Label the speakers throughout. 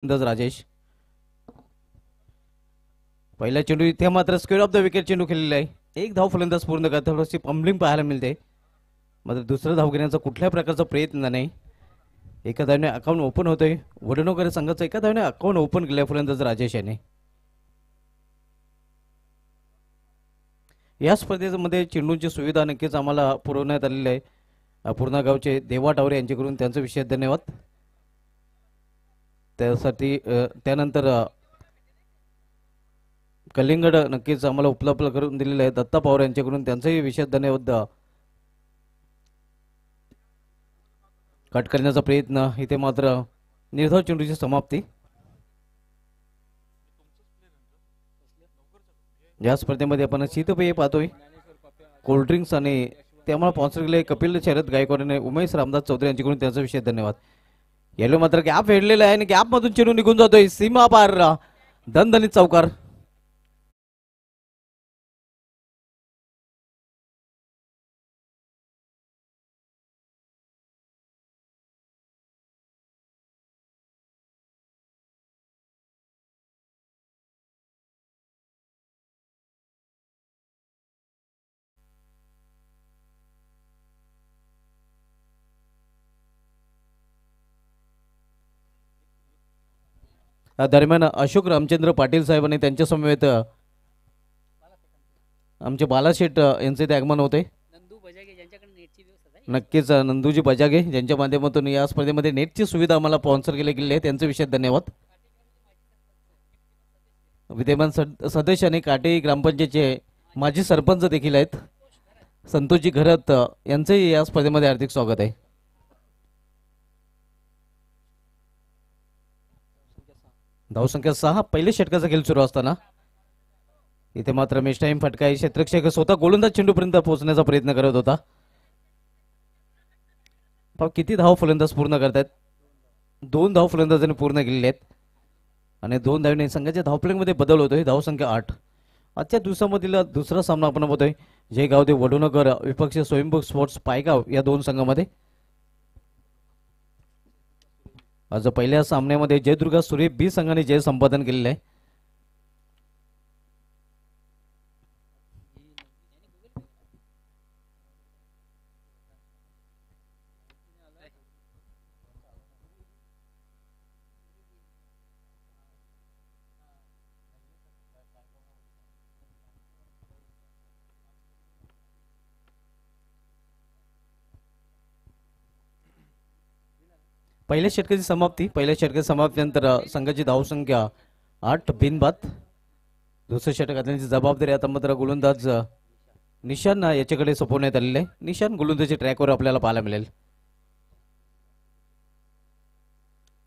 Speaker 1: फलंदाज राजेश. पहिला चेंडू इथे मात्र स्क्वेअर ऑफ द विकेट चेंडू खेळलेला आहे. एक धाव फलंदाज पूर्ण करत थोडीशी पंबलिंग पाहायला मिळते. मात्र दुसरं धाव घेण्याचा कुठल्याही प्रकारचा प्रयत्न नाही. एका धावने अकाउंट ओपन होतोय. वडनोकर संघाचं एका धावने अकाउंट ओपन केलंय फलंदाज राजेश याने. या स्पर्धेमध्ये चेंडूंची सुविधा नक्कीच आम्हाला पुरवण्यात आलेली आहे. पूर्णा गावचे देवा टावरे यांच्याकडून त्यांचा विशेष धन्यवाद. त्यासाठी त्यानंतर कलिंगड नक्कीच आम्हाला उपलब्ध करून दिलेले आहे दत्ता पवार यांच्याकडून त्यांचाही विशेष धन्यवाद. कट करण्याचा प्रयत्न इथे मात्र निर्धाव चेंडूची समाप्ती. या स्पर्धेमध्ये आपण शीतपेय पाहतोय, कोल्ड्रिंक्स आणि त्यामुळे स्पॉन्सर केले कपिल शरद गायकवाड आणि उमेश रामदास चौधरी यांच्याकडून त्यांचा विशेष धन्यवाद. याला मात्र गॅप फेडलेला आहे आणि गॅप मधून चेंडू निघून जातोय सीमा पार दणदणीत चौकार. दरम्यान अशोक रामचंद्र पाटील साहेब आणि त्यांच्या समवेत आमचे बालाशेठ यांचे ते आगमन होते. नक्कीच नंदूजी बजागे ज्यांच्या माध्यमातून या स्पर्धेमध्ये नेटची सुविधा आम्हाला स्पॉन्सर केले गेले आहे त्यांचे विशेष धन्यवाद. विद्यमान सदस्य आणि काटे ग्रामपंचायतचे माजी सरपंच देखील आहेत संतोषजी घरत यांचेही या स्पर्धेमध्ये हार्दिक स्वागत आहे. धावसंख्या 6 पहिले षटकाचा खेळ सुरू असताना इथे मात्र मेश टाइम फटका क्षेत्ररक्षक स्वतः गोलंदाज चेंडूपर्यंत पोहोचण्याचा प्रयत्न करत होता. किती धाव फलंदाज पूर्ण करतात? 2 धाव फलंदाजांनी पूर्ण केलेले आहेत आणि 2 धावने संघाच्या धावफलकामध्ये बदल होतोय. धावसंख्या 8. आजच्या दिवसामधील दुसरा सामना आपण बघतोय जयगावदेव वडोनगर विपक्ष स्वयंभू स्पोर्ट्स पायगाव या 2 संघामध्ये. आज पहिल्या सामन्यामध्ये जयदुर्गा सूर्य बी संघाने जय संपादन केलेले आहे. पहिल्या षटकाची समाप्ती. पहिल्या षटकाची समाप्तीनंतर संघाची धावसंख्या 8 बिनबाद. दुसऱ्या षटकातल्याची जबाबदारी आता मात्र गोलंदाज निशान याच्याकडे सोपवण्यात आलेले आहे. निशान गोलंदाजी ट्रॅकवर आपल्याला पाहायला मिळेल.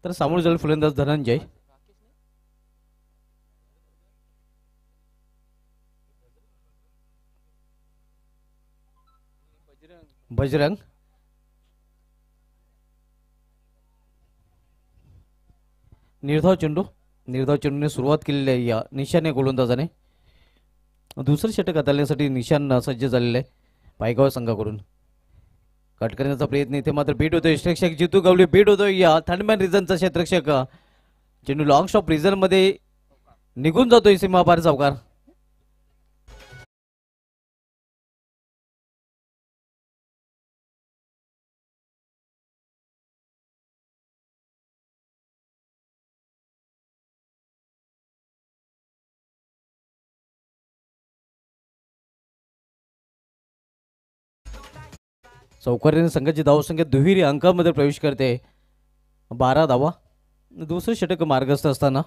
Speaker 1: तर सामोर जाईल फलंदाज धनंजय. बजरंग निर्धाव चेंडूने सुरुवात केलेली आहे या निशाने गोलंदाजाने. दुसरं षटक हाताळण्यासाठी निशान सज्ज झालेले आहे पायगाव संघाकडून. कट करण्याचा प्रयत्न इथे मात्र बीट होतोय. क्षेत्ररक्षक जितू गवळी बीट होतोय या थंडमॅन रिझनचा क्षेत्ररक्षक. चेंडू लॉंग स्टॉप रिझन मध्ये निघून जातोय सीमापार चौकार. चौकारीने संघाची धावसंख्या दुहेरी अंकामध्ये प्रवेश करते. 12 धावा. दुसरं षटक मार्गस्थ असताना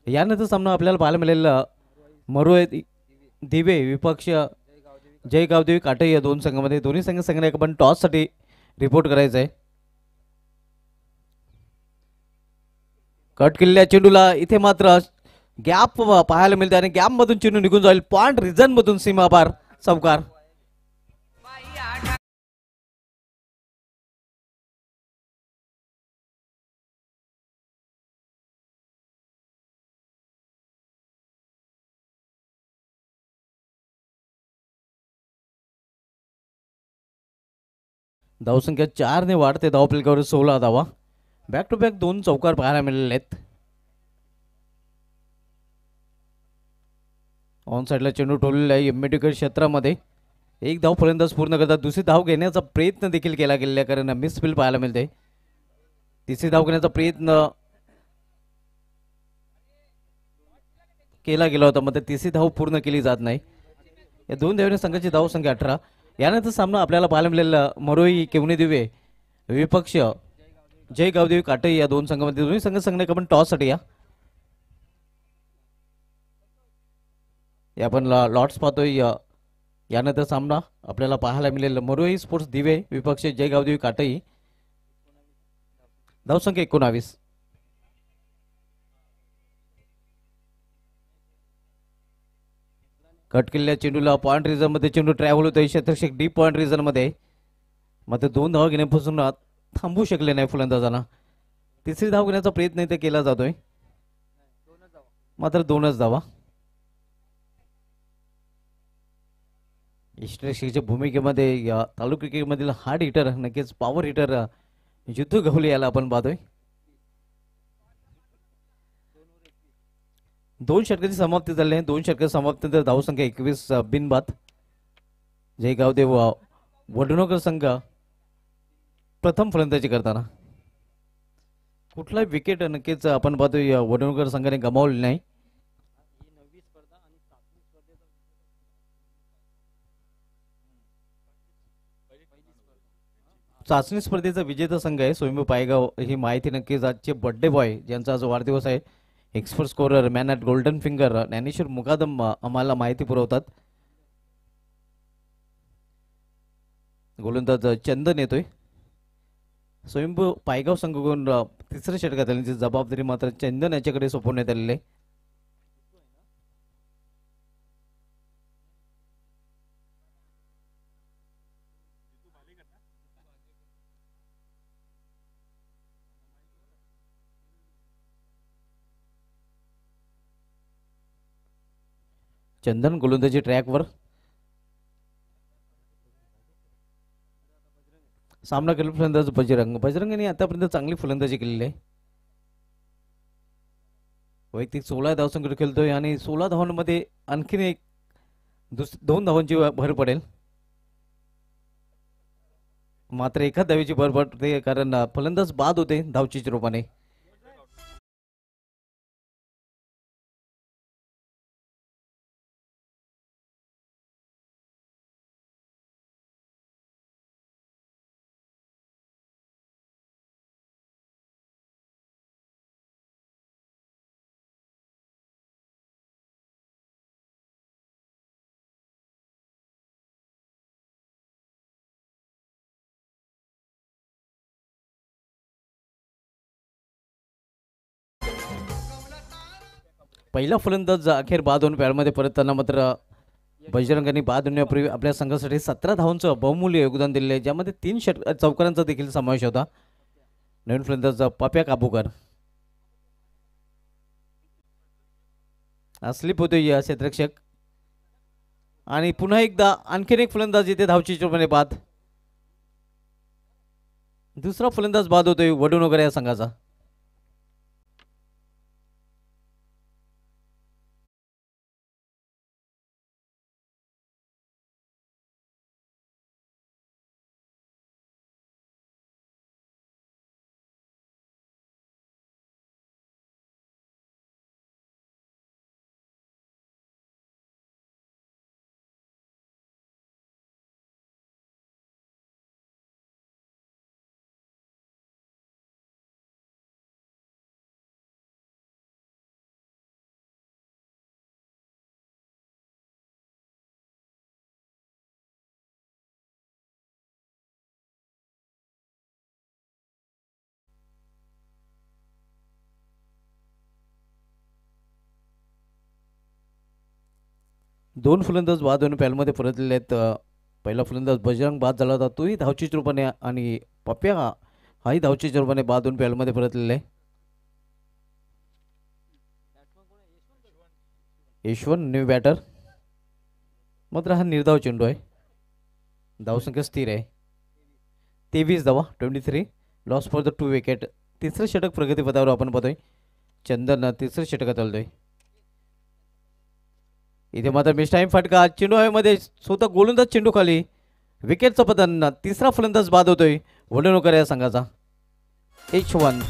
Speaker 1: यानंतर सामना आपल्याला पाहायला मिळेल मरुळे दिवे विपक्ष जयगावदेवी काटे या 2 संघामध्ये. दोन्ही संघाने आपण टॉस साठी रिपोर्ट करायचं आहे. कट केलेल्या चेंडूला इथे मात्र गॅप पाहायला मिळते आणि गॅप मधून चेंडू निघून जाईल पॉइंट रिझन मधून सीमापार चौकार. धावसंख्या 4 ने वाढते. धावफलकावर 16 धावा. बॅक टू बॅक 2 चौकार पाहायला मिळाले आहेत. ऑन साईडला चेंडू ठेवलेला आहे एमएटीकर क्षेत्रामध्ये. एक धाव फलंदाज पूर्ण करतात. दुसरी धाव घेण्याचा प्रयत्न देखील केला गेलेला आहे कारण मिसफील्ड पाहायला मिळते. तिसरी धाव घेण्याचा प्रयत्न केला गेला होता मात्र तिसरी धाव पूर्ण केली जात नाही. या 2 धावांनी संघाची धाव संख्या 18. यानंतर सामना आपल्याला पाहायला मिळालेला मरोई केवणे दिवे विपक्ष जय गावदेवी काटई या 2 संघामध्ये. दोन्ही संघ संघटक आपण टॉससाठी आपण लॉट्स पाहतोय. यानंतर सामना आपल्याला पाहायला मिळेल मरोई स्पोर्ट्स दिवे विपक्ष जय गावदेवी काटई. धावसंख्या 19. कट केलेल्या चेंडूला पॉइंट रिझन मध्ये चेंडू ट्रॅव्हल होतोय क्षेत्रक्षक डीप पॉइंट रिझन मध्ये. मात्र 2 धावा घेण्यापासून थांबू शकले नाही फलंदाजांना. तिसरी धाव घेण्याचा प्रयत्न इथे केला जातोय मात्र 2च धावा. इष्टरक्षकच्या भूमिकेमध्ये या तालुका क्रिकेटमधील हार्ड हिटर नक्कीच पॉवर हिटर युद्ध गवले याला आपण पाहतोय. 2 षटकाची समाप्ती झाली आहे. 2 षटक समाप्तीनंतर धावसंख्या 21 बिनबाद. जय गावदेव वडनगर संघ प्रथम फलंदाजी करताना कुठलाही विकेट नक्कीच आपण पाहतोय वडनगर संघाने गमावले नाही. चाचणी स्पर्धेचा विजेता संघ आहे स्वयंभू पायगाव. ही माहिती नक्कीच आजचे बर्थडे बॉय ज्यांचा आज वाढदिवस आहे expert scorer man at golden finger Dnyaneshwar Mukadam आम्हाला माहिती पुरवतात. गोलंदाज चंदन येतोय. स्वयंभू पायगाव संघाकडून तिसऱ्या षटकात आल्याची जबाबदारी मात्र चंदन याच्याकडे सोपवण्यात आलेली आहे. चंदन गोलंदाजी ट्रॅकवर. सामना केला फलंदाज बजरंगने आतापर्यंत चांगली फलंदाजी केलेली आहे. वैयक्तिक 16 धावसंख्येवर खेळतोय आणि 16 धावांमध्ये आणखीन एक 2 धावांची भर पडेल. मात्र एका धावेची भर पडते कारण फलंदाज बाद होते धावचीच्या रूपाने. पहिला फलंदाज अखेर बाद होऊन पॅडमध्ये परतताना मात्र बजरंगांनी बाद होण्यापूर्वी आपल्या संघासाठी 17 धावांचं बहुमूल्य योगदान दिले आहे ज्यामध्ये 3 चौकारांचा देखील समावेश होता. नवीन फलंदाज पाप्या काबूकर स्लिप होते या क्षेत्ररक्षक आणि पुन्हा एकदा आणखीन एक फलंदाज इथे धावची चोरपणे बाद. दुसरा फलंदाज बाद होतोय वडनगर या संघाचा. दोन फलंदाज बाद होऊन पॅलमध्ये परतलेले आहेत. पहिला फलंदाज बजरंग बाद झाला होता तोही धावचीच्या रूपाने आणि पप्प्या हाही धावचीच्या रूपाने बाद होऊन पॅलमध्ये परतलेला आहे. यशवंत न्यू बॅटर मात्र हा निर्धाव चेंडू आहे. धावसंख्या स्थिर आहे 23 धावा 23 लॉस फॉर द 2 विकेट. तिसरं षटक प्रगतीपथावर आपण पाहतोय. चंदन तिसरं षटकात आलतोय. इथे मात्र मिस टाइम फटका. चेंडू हवेमध्ये स्वतः गोलंदाज चेंडू खाली. विकेटचं पतन. तिसरा फलंदाज बाद होतोय वडणूकर या संघाचा. H1.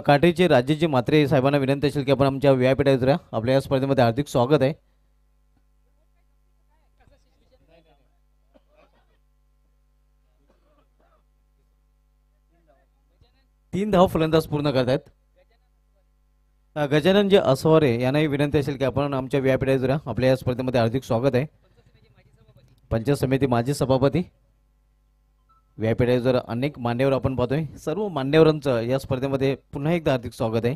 Speaker 1: काटेचे राजेजी म्हात्रे साहेबांना विनंती असेल की आपण आमच्या व्यासपीठावर उतरा. आपल्या या स्पर्धेमध्ये हार्दिक स्वागत आहे. तीन धाव फलंदाज पूर्ण करतायत. गजानन जे असवारे यांनाही विनंती असेल की आपण आमच्या व्यासपीठावर उतरा. आपल्या या स्पर्धेमध्ये हार्दिक स्वागत आहे. पंचायत समिती माजी सभापती व्यासपीठावर अनेक मान्यवर आपण पाहतोय. सर्व मान्यवरांचं या स्पर्धेमध्ये पुन्हा एकदा हार्दिक स्वागत आहे.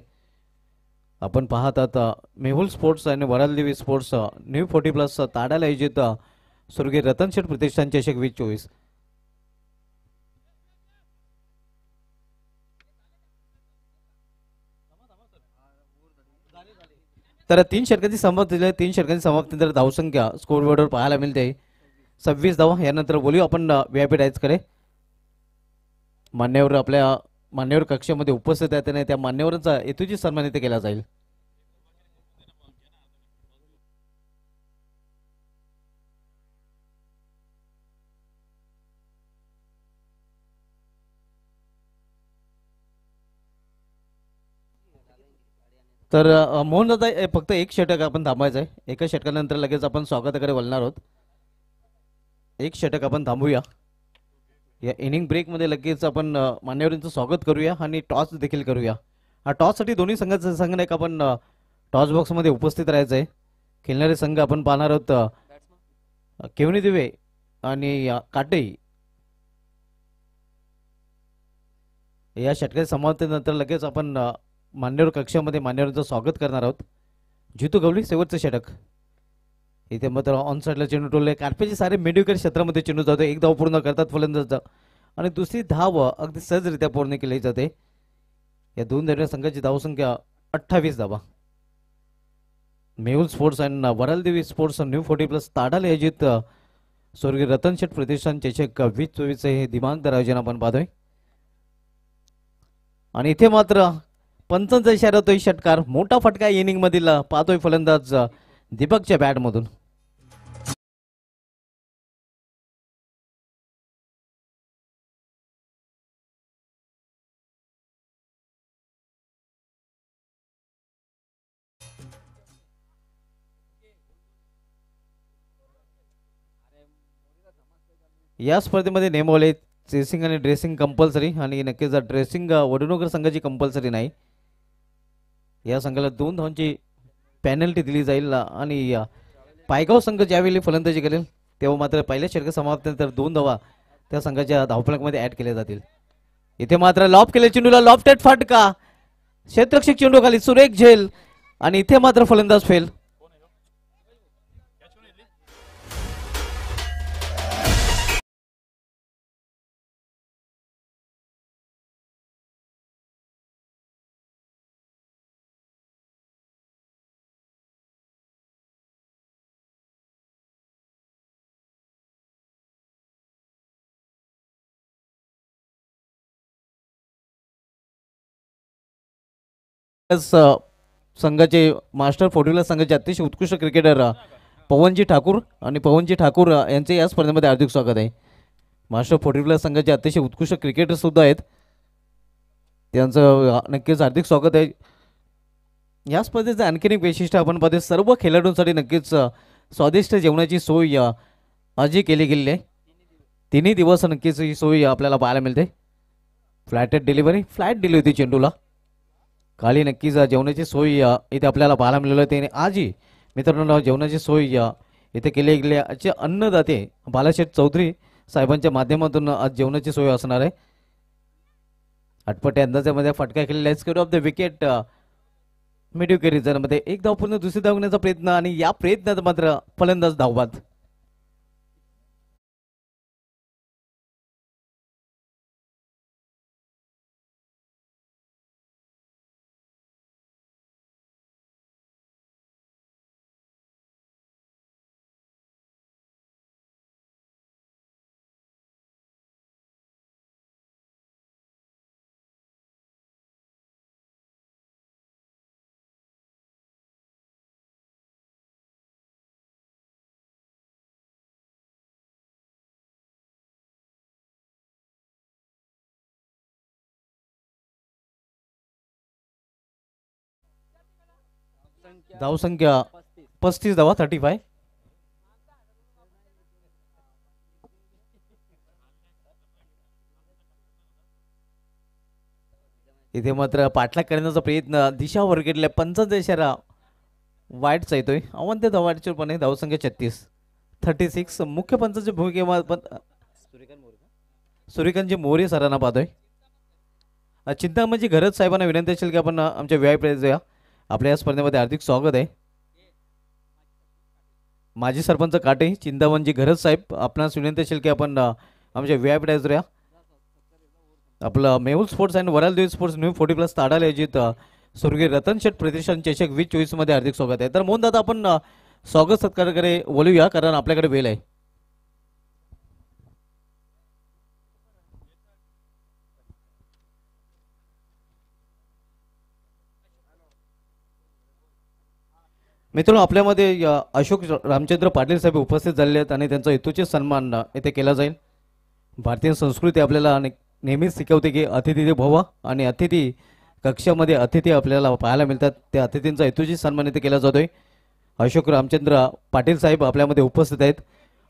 Speaker 1: आपण पाहत आता मेहुल स्पोर्ट्स आणि वरालदेवी स्पोर्ट्स न्यू 40+ ताडाला आयोजित स्वर्गीय रतन शेठ प्रतिष्ठान चषक 2024. तर 3 षटकांची समाप्ती झाली. 3 षटकांची समाप्तीनंतर धावसंख्या स्कोरबोर्डवर पाहायला मिळते 26 धावा. यानंतर बोलूया आपण व्यासपीठ आयोजकडे. मान्यवर आपल्या मान्यवर कक्षामध्ये उपस्थित आहेत आणि त्या मान्यवरांचा हेतूची सन्मान इथे केला जाईल. तर मोहन दादा फक्त एक षटक आपण थांबायचं आहे. एका षटकानंतर लगेच आपण स्वागताकडे वळणार आहोत. एक षटक आपण थांबूया. या इनिंग ब्रेकमध्ये लगेच आपण मान्यवरांचं स्वागत करूया आणि टॉस देखील करूया. टॉससाठी दोन्ही संघाचं सांगणं एक आपण टॉस बॉक्समध्ये उपस्थित राहायचं आहे. खेळणारे संघ आपण पाहणार आहोत केवनी दिवे आणि काटे. या षटकाच्या समाप्तीनंतर लगेच आपण मान्यवर कक्षामध्ये मान्यवरांचं स्वागत करणार आहोत. जितू गवळी शेवटचं षटक. इथे मात्र ऑन साईडला चेंडू टोलले. कार्पेचे सारे मेडिकल क्षेत्रामध्ये चेंडू जातो. एक धाव पूर्ण करतात फलंदाज आणि दुसरी धाव अगदी सहजरित्या पूर्ण केली जाते. या दोन दरम्यान संघाची धावसंख्या 28 धावा. मेहुल स्पोर्ट्स आणि वरालदेवी स्पोर्ट्स न्यू 40+ ताडाला आयोजित स्वर्गीय रतन शेठ प्रतिष्ठान चषक 2024 हे दिमागदार आयोजन आपण पाहतोय. आणि इथे मात्र पंचांचा इशारा होतोय षटकार. मोठा फटका इनिंग मधील पाहतोय फलंदाज दीपकच्या बॅट मधून. या स्पर्धेमध्ये नेमवले चेसिंग आणि ड्रेसिंग कंपल्सरी आणि नक्कीच ड्रेसिंग वडनगर संघाची कंपल्सरी नाही. या संघाला 2 धावांची पेनल्टी दिली जाईल आणि पायगाव संघ ज्यावेळी फलंदाजी करेल तेव्हा मात्र पहिल्या षटक समाप्तीनंतर 2 धावा त्या संघाच्या धावफलकामध्ये ऍड केल्या जातील. इथे मात्र लॉप केले चेंडूला. लॉफ्टेड फटका. क्षेत्ररक्षक चेंडू खाली. सुरेख झेल आणि इथे मात्र फलंदाज फेल. संघाचे मास्टर 40+ संघाचे अतिशय उत्कृष्ट क्रिकेटर पवनजी ठाकूर आणि पवनजी ठाकूर यांचे या स्पर्धेमध्ये हार्दिक स्वागत आहे. मास्टर 40+ संघाचे अतिशय उत्कृष्ट क्रिकेटर सुद्धा आहेत. त्यांचं नक्कीच हार्दिक स्वागत आहे. या स्पर्धेचं आणखीन एक वैशिष्ट्य आपण पाहतो सर्व खेळाडूंसाठी नक्कीच स्वादिष्ट जेवणाची सोय आजही केली गेलेली आहे. 3 दिवस नक्कीच ही सोय आपल्याला पाहायला मिळते. फ्लाईट डिलिव्हरी फ्लाईट दिली होती चेंडूला. खाली नक्कीच जेवणाची सोय इथे आपल्याला पाहायला मिळाली होती. आजही मित्रांनो जेवणाची सोय इथे केले गेले अन्नदाते बालाशेठ चौधरी साहेबांच्या माध्यमातून आज जेवणाची सोय असणार आहे. आटपट्या अंदाजामध्ये फटका केलेला स्क्वेअर ऑफ द विकेट मिड्यू रिझनमध्ये एक धाव पूर्ण दुसरी धाव घेण्याचा प्रयत्न आणि या प्रयत्नात मात्र फलंदाज धावबाद. धावसंख्या 35 धावा 35. इथे मात्र पाठलाग करण्याचा प्रयत्न दिशा वरगडल्या पंचांचा इशारा वाईटचा येतोय. अवंत धावाडचूरपणे धावसंख्या 36 मुख्य पंचाच्या भूमिकेमध्ये सूर्यकांतजी मोरे सरांना पाहतोय. चिंतामणजी घरत साहेबांना विनंती असेल की आपण आमच्या व्यायाम जाऊया. आपल्या या स्पर्धेमध्ये हार्दिक स्वागत आहे. माजी सरपंच काटे चिंतामणजी घरत साहेब आपणास विनंती असेल की आपण आमच्या व्यायाम जाऊया. आपलं मेहुल स्पोर्ट्स अँड वराल देवी स्पोर्ट्स न्यू 40+ ताडाला आयोजित स्वर्गीय रतन शेठ प्रतिष्ठान चषक 2024 मध्ये हार्दिक स्वागत आहे. तर मोहन दादा आपण स्वागत सत्कारकडे बोलूया कारण आपल्याकडे वेळ आहे. मित्रांनो आपल्यामध्ये अशोक रामचंद्र पाटील साहेब उपस्थित झालेले आहेत आणि त्यांचा हेतूचे सन्मान येथे केला जाईल. भारतीय संस्कृती आपल्याला नेहमीच शिकवते की अतिथी देवो भव आणि अतिथी कक्षामध्ये अतिथी आपल्याला पाहायला मिळतात. त्या अतिथींचा हेतूची सन्मान येथे केला जातोय. अशोक रामचंद्र पाटील साहेब आपल्यामध्ये उपस्थित आहेत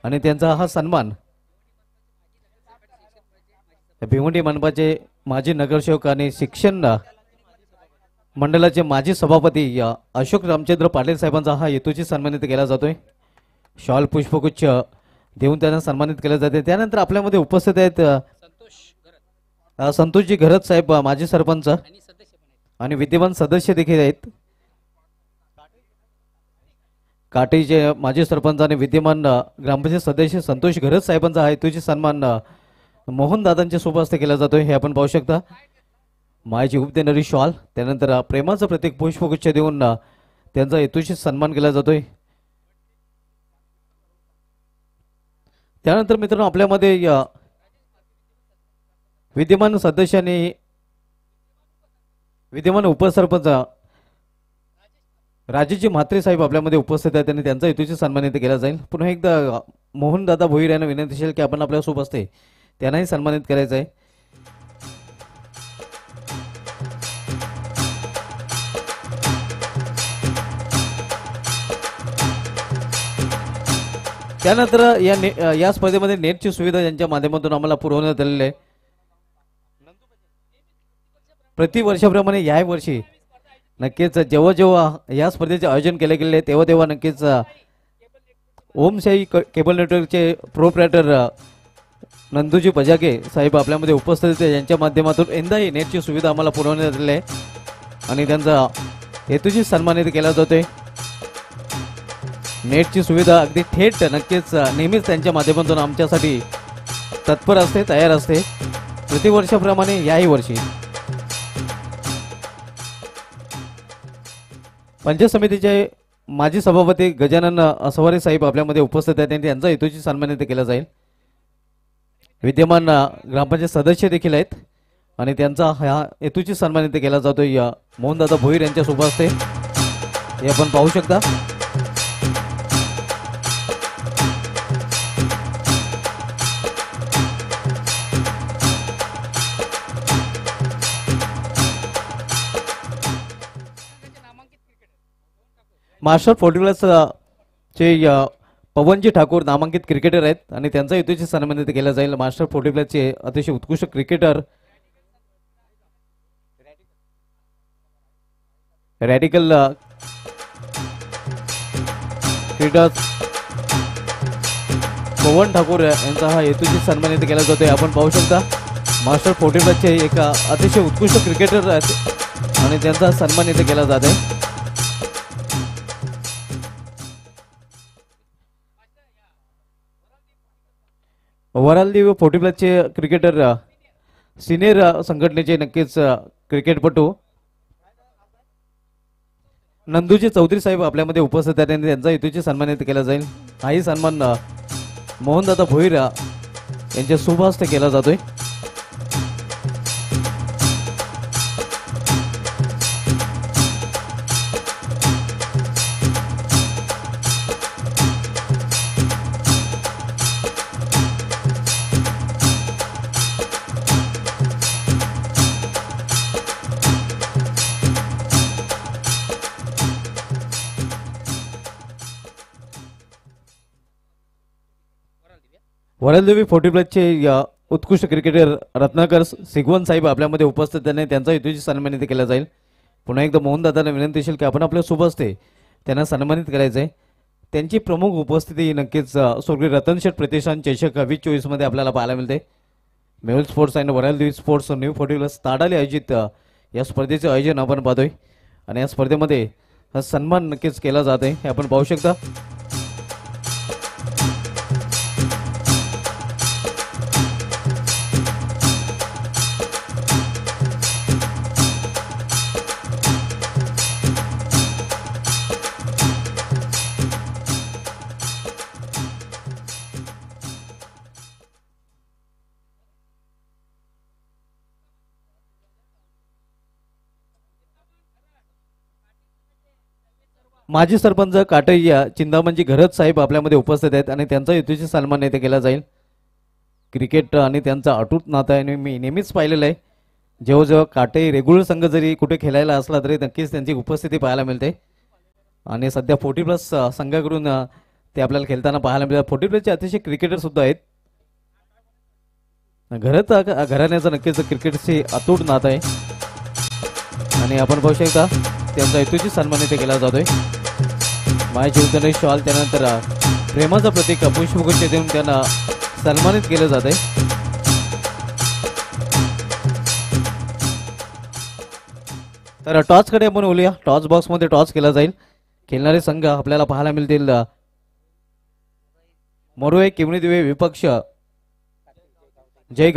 Speaker 1: आणि त्यांचा हा सन्मान भिवंडी मनपाचे माजी नगरसेवक आणि शिक्षण मंडळाचे माजी सभापती अशोक रामचंद्र पाटील साहेबांचा हा हेतूची सन्मानित केला जातोय. शॉल पुष्पगुच्छ देऊन त्यांना सन्मानित केले जाते. त्यानंतर आपल्यामध्ये उपस्थित आहेत संतोषजी घरत साहेब माजी सरपंच आणि विद्यमान सदस्य देखील आहेत. काटेचे माजी सरपंच आणि विद्यमान ग्रामपंचायत सदस्य संतोष घरत साहेबांचा हा हेतूची सन्मान मोहन दादांच्या सोबत हस्ते केला जातोय. हे आपण पाहू शकता. मायची उप देणारी शॉल त्यानंतर प्रेमाचं प्रतीक पुष्पगुच्छ देऊन त्यांचा हेतूशी सन्मान केला जातोय. त्यानंतर मित्रांनो आपल्यामध्ये विद्यमान सदस्यांनी विद्यमान उपसरपंच राजेशजी म्हात्रे साहेब आपल्यामध्ये उपस्थित आहेत आणि त्यांचा हेतूशी सन्मानित केला जाईल. पुन्हा एकदा मोहन दादा भोईर यांना विनंती असेल की आपण आपल्या सोबत असते त्यांनाही सन्मानित करायचं आहे. त्यानंतर या स्पर्धेमध्ये नेटची सुविधा यांच्या माध्यमातून आम्हाला पुरवण्यात आलेली आहे. प्रति वर्षाप्रमाणे याही वर्षी नक्कीच जेव्हा जेव्हा या स्पर्धेचे आयोजन केले गेले तेव्हा तेव्हा नक्कीच ओमशाही केबल नेटवर्कचे प्रोप्रायटर नंदूजी बजागे साहेब आपल्यामध्ये उपस्थित होते. यांच्या माध्यमातून यंदाही नेटची सुविधा आम्हाला पुरवण्यात आलेली आहे आणि त्यांचा हेतूची सन्मानित केला जातोय. नेटची सुविधा अगदी थेट नक्कीच नेहमीच त्यांच्या माध्यमातून आमच्यासाठी तत्पर असते तयार असते. प्रतिवर्षाप्रमाणे याही वर्षी पंचायत समितीचे माजी सभापती गजानन असवारे साहेब आपल्यामध्ये उपस्थित आहेत आणि त्यांचा हेतूची सन्मानित केला जाईल. विद्यमान ग्रामपंचायत सदस्य देखील आहेत आणि त्यांचा हा हेतूची सन्मानित केला जातोय मोहनदादा भोईर यांच्या सोबत असते. हे आपण पाहू शकता. मास्टर 40+ चे पवनजी ठाकूर नामांकित क्रिकेटर आहेत आणि त्यांचा हेतूची सन्मानित केला जाईल. मास्टर 40+ चे अतिशय उत्कृष्ट क्रिकेटर रॅडिकल क्रीडा पवन ठाकूर यांचा हा हेतूची सन्मानित केला जातोय. आपण पाहू शकता मास्टर 45 चे एक अतिशय उत्कृष्ट क्रिकेटर आहेत आणि त्यांचा सन्मान इथे केला जात आहे. वरालदेव 45 चे क्रिकेटर सिनियर संघटनेचे नक्कीच क्रिकेटपटू नंदूजी चौधरी साहेब आपल्यामध्ये उपस्थित आहेत आणि त्यांचा हेतूची सन्मानित केला जाईल. हाही सन्मान मोहनदादा भोईर यांच्या शुभ हस्ते केला जातोय. वरालदेवी 45 चे उत्कृष्ट क्रिकेटर रत्नाकर सिगवन साहेब आपल्यामध्ये उपस्थित आहेत. त्यांचा हेतूची सन्मानित केला जाईल. पुन्हा एकदा मोहनदादांना विनंती असेल की आपण आपल्या शुभ हस्ते त्यांना सन्मानित करायचं आहे. त्यांची प्रमुख उपस्थिती नक्कीच स्वर्गीय रतनशेठ प्रतिष्ठान चषक 2024 मध्ये आपल्याला पाहायला मिळते. मेहुल स्पोर्ट्स आणि वरालदेवी स्पोर्ट्स न्यू 45 ताडाले आयोजित या स्पर्धेचे आयोजन आपण पाहतोय आणि या स्पर्धेमध्ये हा सन्मान नक्कीच केला जात आहे हे आपण पाहू शकता. माजी सरपंच काटैया चिंतामणजी घरत साहेब आपल्यामध्ये उपस्थित आहेत आणि त्यांचा हेतूची सन्मान येथे केला जाईल. क्रिकेट आणि त्यांचा अटूट नाता आहे. मी नेहमीच पाहिलेलं आहे जेव्हा जेव्हा काटे रेग्युलर संघ जरी कुठे खेळायला असला तरी नक्कीच त्यांची उपस्थिती पाहायला मिळते आणि सध्या 40+ संघाकडून ते आपल्याला खेळताना पाहायला मिळतात. 40+ चे अतिशय क्रिकेटर सुद्धा आहेत. घरत घराण्याचं नक्कीच क्रिकेटशी अतूट नातं आहे आणि आपण पाहू शकता त्यांचा हेतूची सन्मान इथे केला जातोय. माय जीवतने शॉल त्यानंतर प्रेमाचं प्रतीक पुष्पगुच्छ देऊन त्यांना सन्मानित केलं जात आहे. तर टॉसकडे आपण बोलूया. टॉस बॉक्समध्ये टॉस केला जाईल. खेळणारे संघ आपल्याला पाहायला मिळतील मोरोळे किमणीदेवी विपक्ष जय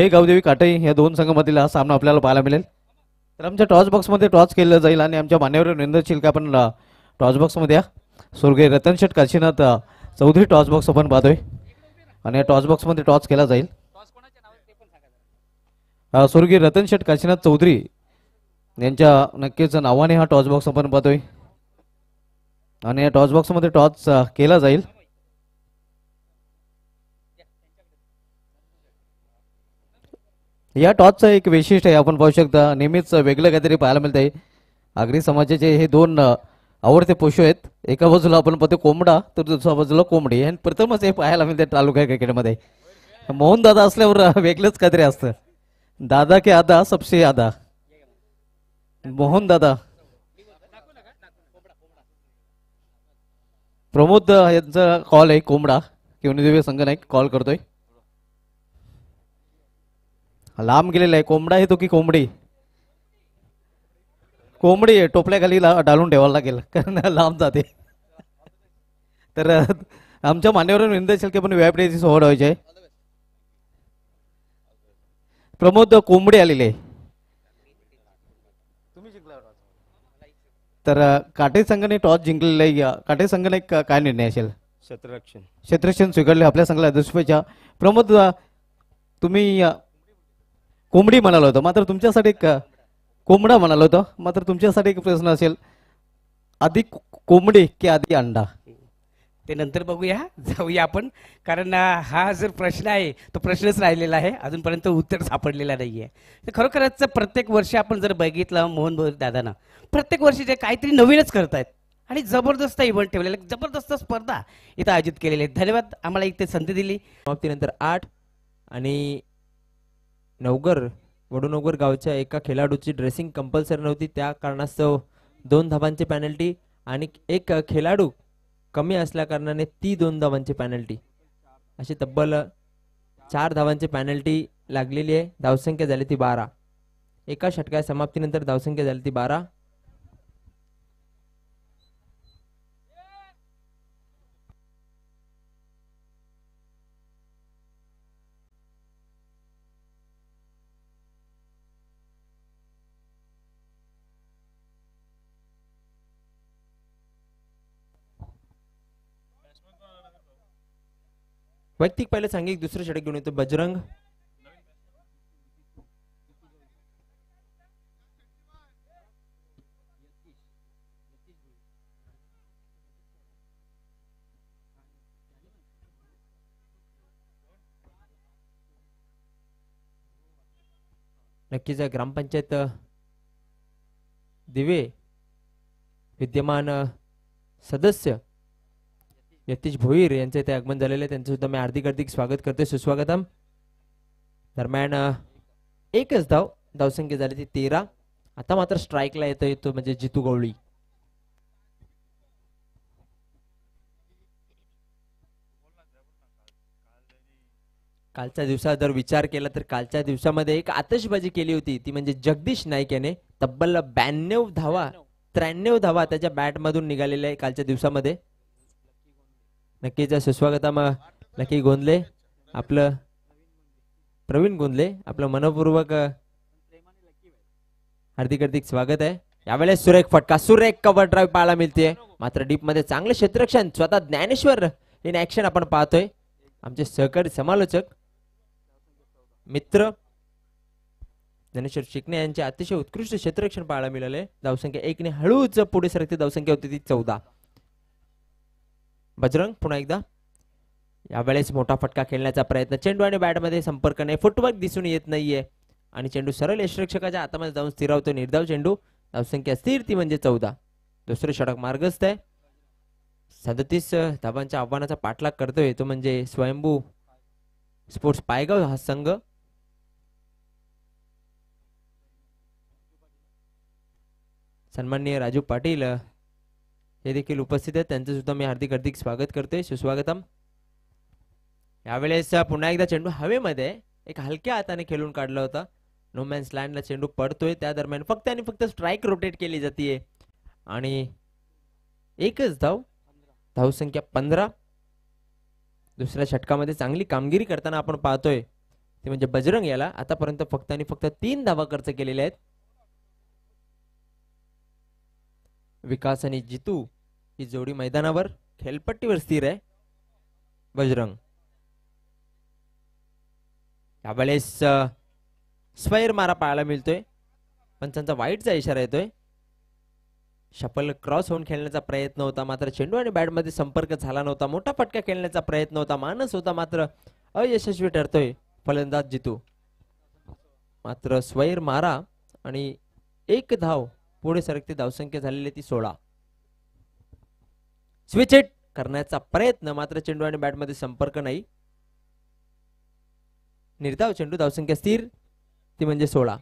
Speaker 1: गावदेवी काटई या दोन संघामधील हा सामना आपल्याला पाहायला मिळेल. तर आमच्या टॉस बॉक्समध्ये टॉस केलं जाईल आणि आमच्या मान्यवर विनंती का आपण टॉस बॉक्समध्ये या स्वर्गीय रतनशेठ काशीनाथ चौधरी टॉस बॉक्स आपण पाहतोय आणि या टॉस बॉक्समध्ये टॉस केला जाईल. स्वर्गीय रतनशेठ काशीनाथ चौधरी यांच्या नक्कीच नावाने हा टॉस बॉक्स आपण पाहतोय आणि या टॉस बॉक्समध्ये टॉस केला जाईल. या टॉसचं एक वैशिष्ट्य आहे आपण पाहू शकता. नेहमीच वेगळं काहीतरी पाहायला मिळतंय. आगरी समाजाचे हे दोन आवडते पशु आहेत. एका बाजूला आपण पाहतो कोंबडा तर दुसऱ्या बाजूला कोंबडी आणि प्रथमच हे पाहायला मिळते तालुका क्रिकेटमध्ये. मोहन दादा असल्यावर वेगळंच काहीतरी असतं. दादा के आदा सबसे आदा मोहन दादा. प्रमोद यांचा कॉल आहे. कोंबडा किंवा संघनायक कॉल करतोय. लांब गेलेला आहे. कोंबडा आहे तो की कोंबडी? कोंबडी टोपल्याखाली डालून ठेवायला लागेल कारण लांब जाते. तर आमच्या मान्यवर विनंती असेल की आपण व्यापड्याची सोहळ व्हायची आहे. प्रमोद कोंबडी आलेले आहे. तर काटे संघाने टॉस जिंकलेला आहे. काटे संघाने काय निर्णय असेल? क्षेत्ररक्षण स्वीकारले आपल्या संघाला दुष्पेच्या. प्रमोद तुम्ही कोंबडी म्हणाल होतं मात्र तुमच्यासाठी कोंबडा म्हणाल होतं मात्र तुमच्यासाठी एक प्रश्न असेल. आधी कोंबडी की आधी अंडा?
Speaker 2: ते नंतर बघूया. जाऊया आपण कारण हा जर प्रश्न आहे तो प्रश्नच राहिलेला आहे. अजूनपर्यंत उत्तर सापडलेला नाही आहे. तर खरोखरच प्रत्येक वर्षी आपण जर बघितलं मोहन दादांना प्रत्येक वर्षी ते काहीतरी नवीनच करतायत आणि जबरदस्त इव्हेंट ठेवलेला जबरदस्त स्पर्धा इथं आयोजित केलेली आहे. धन्यवाद आम्हाला इथे संधी दिली.
Speaker 3: समाप्तीनंतर 8 आणि वडूनगर गावच्या एका खेळाडूची ड्रेसिंग कंपल्सरी नव्हती. त्या कारणास्तव 2 धाबांची पेनल्टी आणि एक खेळाडू कमी असल्या कारणाने ती 2 धावांची पॅनल्टी, अशी तब्बल 4 धावांची पॅनल्टी लागलेली आहे. धावसंख्या झाली ती 12. एका षटका समाप्तीनंतर धावसंख्या झाली ती 12. वैयक्तिक पहिले सांघिक दुसरं षटक घेऊन येतो बजरंग. नक्कीच ग्रामपंचायत दिवे विद्यमान सदस्य यतीश भोईर यांचे इथे आगमन झालेले आहे. त्यांचं सुद्धा मी हार्दिक स्वागत करते, सुस्वागतम. दरम्यान एकच धावसंख्या झाली ती 13. आता मात्र स्ट्राईकला येतोय तो म्हणजे जितू गवळी. कालच्या दिवसात जर विचार केला तर कालच्या दिवसामध्ये एक आतषबाजी केली होती, ती म्हणजे जगदीश नाईक याने. तब्बल 92 धावा, 93 धावा त्याच्या बॅट मधून निघालेल्या आहे कालच्या दिवसामध्ये. नक्कीच सुस्वागतम लकी गोंदले, आपलं प्रवीण गोंदले, आपलं मनपूर्वक हार्दिक स्वागत आहे. यावेळेस सुरेख फटका, सुरेख कव्हर ड्राईव्ह पाहायला मिळते. मात्र डीप मध्ये चांगले क्षेत्ररक्षण स्वतः ज्ञानेश्वर इन ऍक्शन आपण पाहतोय. आमचे सहकारी समालोचक मित्र ज्ञानेश्वर शिकणे यांचे अतिशय उत्कृष्ट क्षेत्ररक्षण पाहायला मिळाले. धावसंख्या 1 ने हळूच पुढे सरकते. धावसंख्या होती ती 14. बजरंग पुन्हा एकदा यावेळेस मोठा फटका खेळण्याचा प्रयत्न. चेंडू आणि बॅट मध्ये संपर्क नाही, फुटवर्क दिसून येत नाहीये आणि चेंडू सरळ यष्टिरक्षकाच्या हातामध्ये जाऊन स्थिरावतो. निर्धाव चेंडू, धावसंख्या स्थिर ती म्हणजे 14. दुसरे षटक मार्गस्थ आहे. 37 धावांच्या आव्हानाचा पाठलाग करतोय तो म्हणजे स्वयंभू स्पोर्ट्स पायगाव हा संघ. सन्माननीय राजू पाटील हे देखील उपस्थित आहेत, त्यांचं सुद्धा मी हार्दिक स्वागत करतोय, सुस्वागतम. यावेळेस पुन्हा एकदा चेंडू हवेमध्ये एक हलक्या हाताने खेळून काढला होता. नो मॅन्स लँडला चेंडू पडतोय, त्या दरम्यान फक्त आणि फक्त स्ट्राईक रोटेट केली जाते आणि एकच धावसंख्या 15. दुसऱ्या षटकामध्ये चांगली कामगिरी करताना आपण पाहतोय ते म्हणजे बजरंग याला आतापर्यंत फक्त आणि फक्त 3 धावा खर्च केलेल्या आहेत. विकास आणि जितू ही जोडी मैदानावर खेळपट्टीवर स्थिर आहे. बजरंग यावेळेस स्वैर मारा पाहायला मिळतोय, पंचांचा वाईटचा इशारा येतोय. शफल क्रॉस होऊन खेळण्याचा प्रयत्न होता, मात्र चेंडू आणि बॅट मध्ये संपर्क झाला नव्हता. मोठा फटका खेळण्याचा प्रयत्न होता, मानस होता, मात्र अयशस्वी ठरतोय फलंदाज जितू. मात्र स्वैर मारा आणि 1 धाव पुढे सरकते. धावसंख्या झालेली ती 16. स्विच हिट करण्याचा प्रयत्न, मात्र चेंडू आणि बॅट मध्ये संपर्क नाही. निर्धाव चेंडू, धावसंख्या स्थिर ती म्हणजे 16.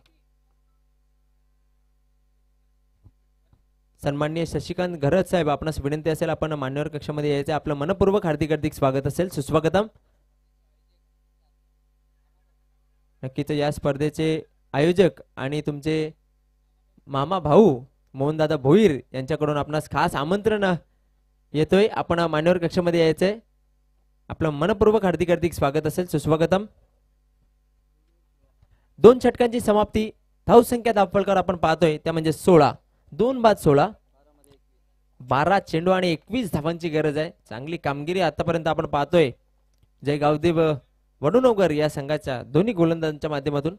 Speaker 3: सन्माननीय शशिकांत घरत साहेब, आपणास विनंती असेल आपण मान्यवर कक्षामध्ये यायचे. आपलं मनपूर्वक हार्दिक स्वागत असेल, सुस्वागतम. नक्कीच या स्पर्धेचे आयोजक आणि तुमचे मामा भाऊ मोहनदादा भोईर यांच्याकडून आपणास खास आमंत्रण येतोय. आपण मान्यवर कक्षामध्ये यायचंय. आपलं मनपूर्वक हार्दिक स्वागत असेल, सुस्वागतम. 2 षटकांची समाप्ती. धावसंख्या धावफलकार आपण पाहतोय त्या म्हणजे 16. 2 बाद 16. 12 चेंडू आणि 21 धावांची गरज आहे. चांगली कामगिरी आतापर्यंत आपण पाहतोय जय गावदेव वडुनवगर या संघाच्या दोन्ही गोलंदाजांच्या माध्यमातून.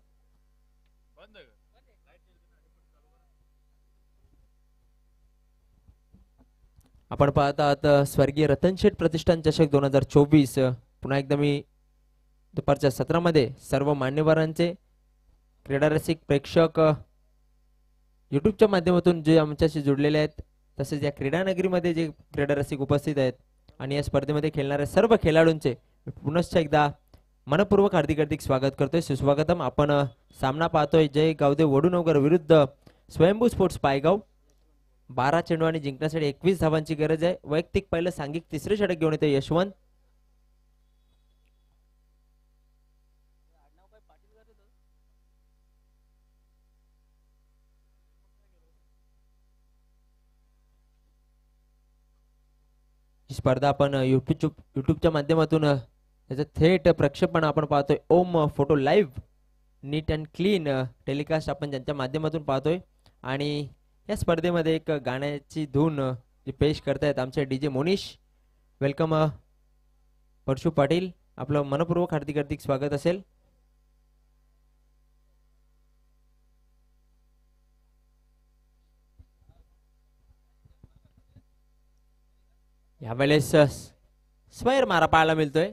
Speaker 3: आपण पाहत आहात स्वर्गीय रतनशेठ प्रतिष्ठान चषक 2024. पुन्हा एकदा मी दुपारच्या सत्रामध्ये सर्व मान्यवरांचे क्रीडारसिक प्रेक्षक युट्यूबच्या माध्यमातून जे आमच्याशी जुडलेले आहेत, तसेच या क्रीडानगरीमध्ये जे क्रीडारसिक उपस्थित आहेत आणि या स्पर्धेमध्ये खेळणाऱ्या सर्व खेळाडूंचे पुनश्च एकदा मनपूर्वक हार्दिक स्वागत करतोय, सुस्वागतम. आपण सामना पाहतोय जय गावदेव वडुनवगर विरुद्ध स्वयंभू स्पोर्ट्स पायगाव. 12 चेंडू आणि जिंकण्यासाठी 21 धावांची गरज आहे. वैयक्तिक पहिलं सांघिक तिसरे षटक घेऊन येतो यशवंत. ही स्पर्धा आपण युट्यूबच्या माध्यमातून त्याचं थेट प्रक्षेपण आपण पाहतोय. Om photo live neat and clean telecast आपण ज्यांच्या माध्यमातून पाहतोय. आणि या स्पर्धेमध्ये एक गाण्याची धून जी पेश करतायत आमचे DJ मोनिश. वेलकम परशु पाटील, आपलं मनपूर्वक हार्दिक हार्दिक स्वागत असेल. यावेळेस स्वैर मारा पाहायला मिळतोय.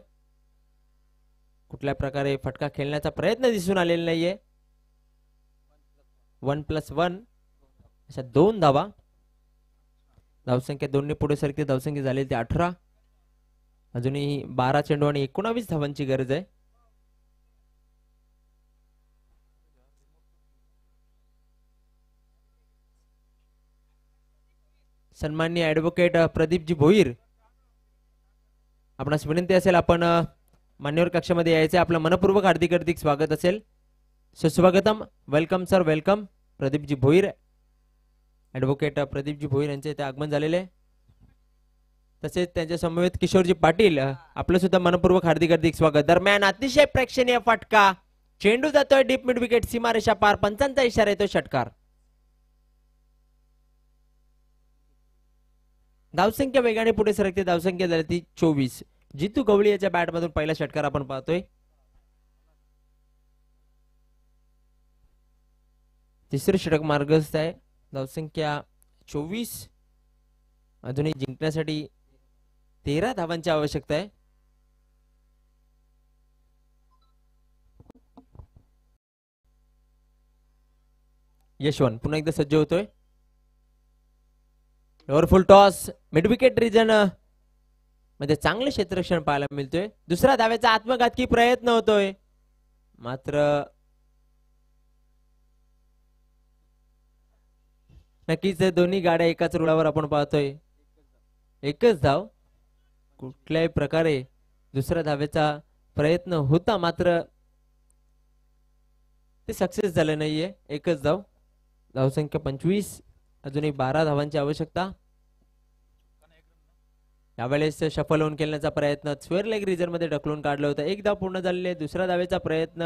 Speaker 3: कुठल्या प्रकारे फटका खेळण्याचा प्रयत्न दिसून आलेला नाहीये. 1+1 अशा 2 धावा. धावसंख्या 2 ने पुढे सरकते. धावसंख्या झालेली ती 18. अजूनही 12 चेंडू आणि 19 धावांची गरज आहे. सन्माननीय ऍडव्होकेट प्रदीपजी भोईर, आपणास विनंती असेल आपण मान्यवर कक्षामध्ये यायचे. आपलं मनपूर्वक हार्दिक हार्दिक स्वागत असेल. सुस्वागतम. Welcome sir, welcome. Pradeepji Bhoir, advocate Pradeepji Bhoir यांचे इथे आगमन झालेले आहे. तसेच त्यांच्या समवेत किशोरजी पाटील, आपलं सुद्धा मनपूर्वक हार्दिक हार्दिक स्वागत. दरम्यान अतिशय प्रेक्षणीय फटका. चेंडू जातोय डीप मिड विकेट, सीमारेषा पार. पंचांचा इशारा येतो षटकार. धावसंख्या वेगाने पुढे सरकते. धावसंख्या झाली ती 24. जितू गवळी याच्या बॅट मधून पहिला षटकार आपण पाहतोय. तिसरे षटक मार्गस्थ आहे. धावसंख्या 24. अजूनही जिंकण्यासाठी 13 धावांची आवश्यकता आहे. यशवंत पुन्हा एकदा सज्ज होतोय. Full toss mid wicket region मध्ये चांगले क्षेत्ररक्षण पाहायला मिळतोय. दुसऱ्या धाव्याचा आत्मघातकी प्रयत्न होतोय, मात्र नक्कीच दोन्ही गाड्या एकाच रुळावर आपण पाहतोय. एकच धाव. कुठल्याही प्रकारे दुसऱ्या धाव्याचा प्रयत्न होता, मात्र ते सक्सेस झाले नाहीये. एकच धाव. धावसंख्या 25. अजूनही 12 धावांची आवश्यकता. यावेळेस शफल होऊन खेळण्याचा प्रयत्न स्क्वेअर लेग रिजन मध्ये ढकलून काढलं होतं. एक धाव पूर्ण झालेली आहे. दुसऱ्या धावेचा प्रयत्न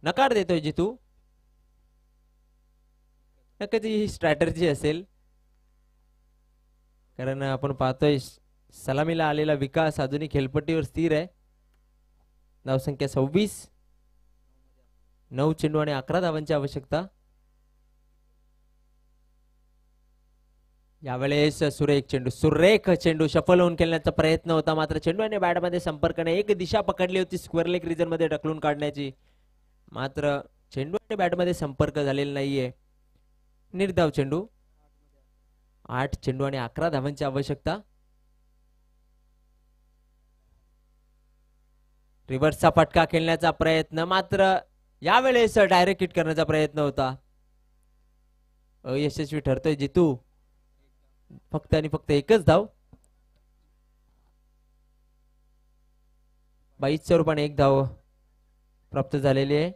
Speaker 3: नकार देतोय जितू. नक्कीच ही स्ट्रॅटर्जी असेल, कारण आपण पाहतोय सलामीला आलेला विकास अजूनही खेळपट्टीवर स्थिर आहे. धावसंख्या 26. 9 चेंडू आणि 11 धावांची आवश्यकता. यावेळेस सुरेख चेंडू शफल होऊन खेळण्याचा प्रयत्न होता, मात्र चेंडू आणि बॅटमध्ये संपर्काने एक दिशा पकडली होती स्क्वेअर लेग रिजन मध्ये ढकलून काढण्याची, मात्र चेंडू आणि बॅटमध्ये संपर्क झालेला नाहीये. निर्धाव चेंडू. 8 चेंडू आणि 11 धावांची आवश्यकता. रिव्हर्सचा फटका खेळण्याचा प्रयत्न, मात्र यावेळेस डायरेक्ट हिट करण्याचा प्रयत्न होता. अयशस्वी ठरतोय जितू. फक्त आणि फक्त एकच धाव. 22 रूपाने एक धाव प्राप्त झालेली आहे.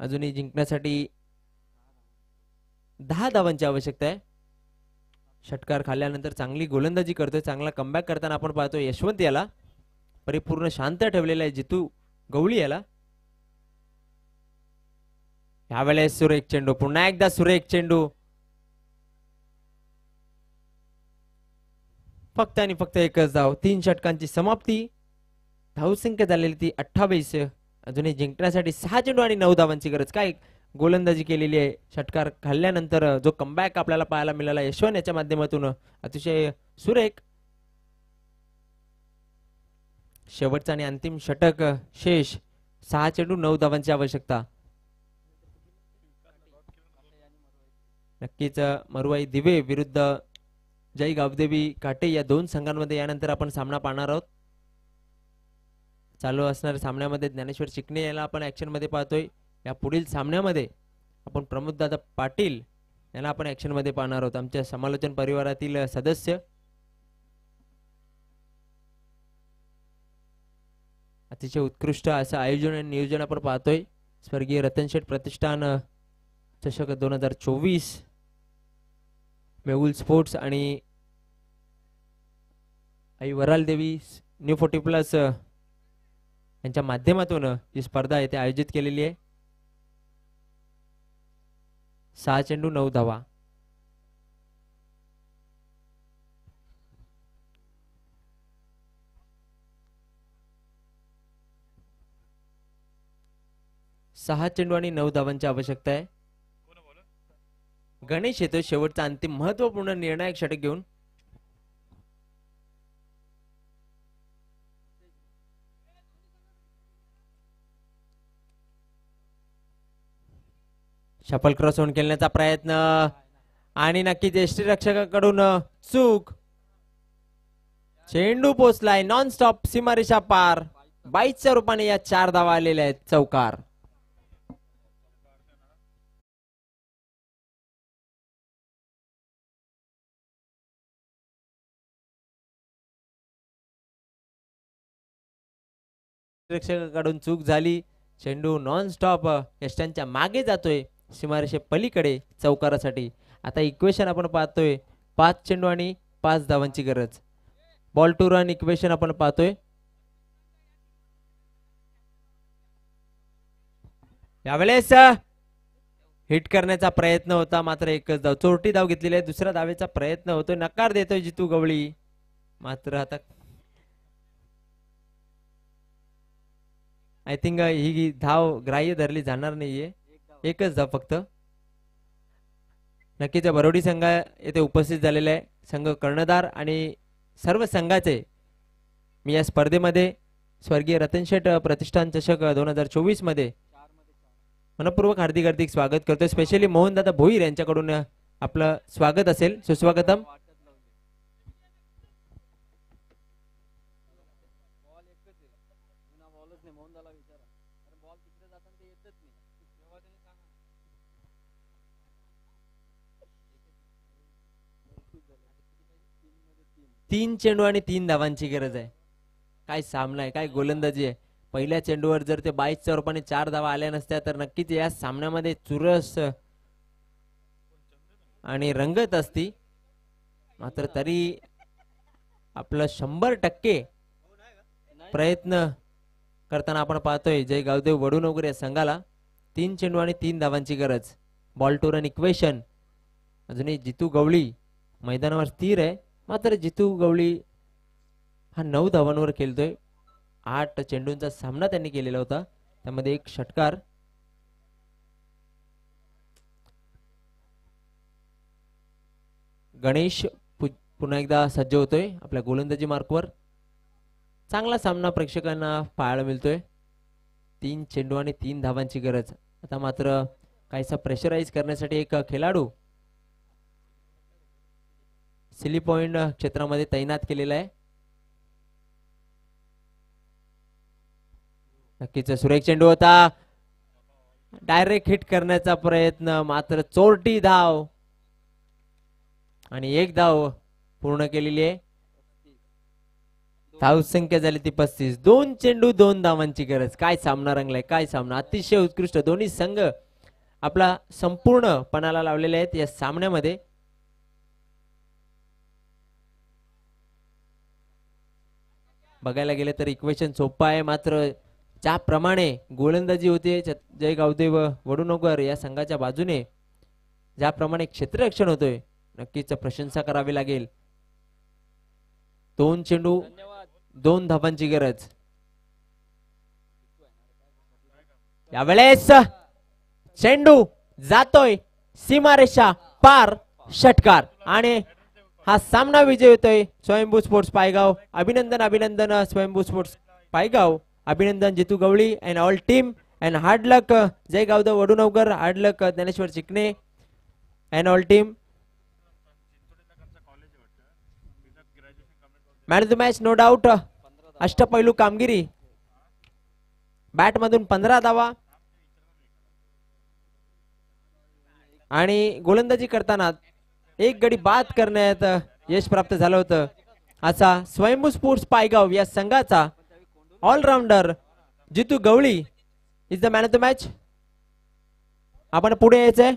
Speaker 3: अजूनही जिंकण्यासाठी 10 धावांची आवश्यकता आहे. षटकार खाल्ल्यानंतर चांगली गोलंदाजी करतोय, चांगला कमबॅक करताना आपण पाहतोय यशवंत याला. परिपूर्ण शांत ठेवलेला आहे जितू गवळी याला. यावेळेस सुरेख चेंडू. पुन्हा एकदा सुरेख चेंडू. फक्त आणि फक्त एकच धाव. 3 षटकांची समाप्ती. धावसंख्या झालेली ती 28. अजूनही जिंकण्यासाठी 6 चेंडू आणि 9 धावांची गरज. काय गोलंदाजी केलेली आहे. षटकार खाल्ल्यानंतर जो कमबॅक आपल्याला पाहायला मिळाला यशवंत याच्या माध्यमातून अतिशय सुरेख. शेवटचा आणि अंतिम षटक शेष. 6 चेंडू 9 धावांची आवश्यकता. नक्कीच मरुआई दिवे विरुद्ध जय गावदेवी काटे या 2 संघांमध्ये यानंतर आपण सामना पाहणार आहोत. चालू असणाऱ्या सामन्यामध्ये ज्ञानेश्वर चिकणे याला आपण ऍक्शन मध्ये पाहतोय. या पुढील सामन्यामध्ये आपण प्रमोददादा पाटील यांना आपण ऍक्शन मध्ये पाहणार आहोत, आमच्या समालोचन परिवारातील सदस्य. अतिशय उत्कृष्ट असं आयोजन आणि नियोजन आपण पाहतोय. स्वर्गीय रतनशेठ प्रतिष्ठान चषक 2024 मेहुल स्पोर्ट्स आणि आई वराल देवी न्यू 40+ यांच्या माध्यमातून ही स्पर्धा येथे आयोजित केलेली आहे. 6 चेंडू 9 धावा. सहा चेंडू आणि 9 धावांची आवश्यकता आहे. गणेश येतो शेवटचा अंतिम महत्वपूर्ण निर्णायक षटक घेऊन. शफल क्रॉस ऑन खेळण्याचा प्रयत्न आणि नक्कीच यष्टीरक्षकाकडून चूक. चेंडू पोचलाय नॉन स्टॉप सीमारेषा पार. 22च्या रूपाने या 4 धावा आलेल्या आहेत. चौकार. रक्षकाकडून चूक झाली. चेंडू नॉन स्टॉप यष्टांच्या मागे जातोय सीमारेषे पलीकडे चौकारासाठी. आता इक्वेशन आपण पाहतोय 5 चेंडू आणि 5 धावांची गरज. बॉल टू रन इक्वेशन आपण पाहतोय. यावेळेस हिट करण्याचा प्रयत्न होता मात्र एकच धाव. चोरटी धाव घेतलेली आहे. दुसऱ्या धावेचा प्रयत्न होतोय. नकार देतोय जितू गवळी. मात्र आता आय थिंक ही धाव ग्राह्य धरली जाणार नाहीये. एकच धाव फक्त. नक्कीच बरोडी संघ येथे उपस्थित झालेला आहे. संघ कर्णधार आणि सर्व संघाचे मी या स्पर्धेमध्ये स्वर्गीय रतनशेठ प्रतिष्ठान चषक 2024 मध्ये मनपूर्वक हार्दिक हार्दिक स्वागत करतोय. स्पेशली मोहनदादा भोईर यांच्याकडून आपलं स्वागत असेल. सुस्वागतम. तीन चेंडू आणि 3 धावांची गरज आहे. काय सामना आहे, काय गोलंदाजी आहे. पहिल्या चेंडूवर जर ते 22च्या रूपाने 4 धावा आल्या नसत्या तर नक्कीच या सामन्यामध्ये चुरस आणि रंगत असती. मात्र तरी आपलं 100% प्रयत्न करताना आपण पाहतोय जय गावदेव वडूनगर या संघाला 3 चेंडू आणि 3 धावांची गरज. Ball to run equation. अजूनही जितू गवळी मैदानावर स्थिर आहे. मात्र जितू गवळी हा 9 धावांवर खेळतोय. 8 चेंडूंचा सामना त्यांनी केलेला होता, त्यामध्ये 1 षटकार. गणेश पुन्हा एकदा सज्ज होतोय आपल्या गोलंदाजी मार्कवर. चांगला सामना प्रेक्षकांना पाहायला मिळतोय. 3 चेंडू आणि 3 धावांची गरज. आता मात्र काहीसा प्रेशराईज करण्यासाठी एक खेळाडू सिली पॉइंट क्षेत्रामध्ये तैनात केलेला आहे. नक्कीच सुरेख चेंडू होता. डायरेक्ट हिट करण्याचा प्रयत्न मात्र चोरटी धाव आणि 1 धाव पूर्ण केलेली आहे. धाव संख्या झाली ती 35. 2 चेंडू 2 धावांची गरज. काय सामना रंगलाय, काय सामना. अतिशय उत्कृष्ट दोन्ही संघ आपला संपूर्ण पणाला लावलेले आहेत या सामन्यामध्ये. बघायला गेले तर इक्वेशन सोपं आहे, मात्र ज्याप्रमाणे गोलंदाजी होते जय गावदेव वडूनगर या संघाच्या बाजूने, ज्याप्रमाणे क्षेत्ररक्षण होतोय, नक्कीच प्रशंसा करावी लागेल. 2 चेंडू 2 धावांची गरज. यावेळेस चेंडू जातोय सीमारेषा पार. षटकार आणि हा सामना विजय होतोय स्वयंभू स्पोर्ट्स पायगाव. अभिनंदन अभिनंदन स्वयंभू स्पोर्ट्स पायगाव. अभिनंदन Jitu Gawali and all team and hard luck जय Gavdev Vadunagar. Hard luck Dnyaneshwar Chikane and all team. Man of the match no doubt. अष्टपैलू कामगिरी. बॅट मधून 15 धावा. आणि गोलंदाजी करताना एक गडी बाद करण्यात यश प्राप्त झालं होतं. असा स्वयंभू स्पोर्ट्स पायगाव या संघाचा allrounder Jitu Gawali is the man of the match. आपण पुढे यायचंय.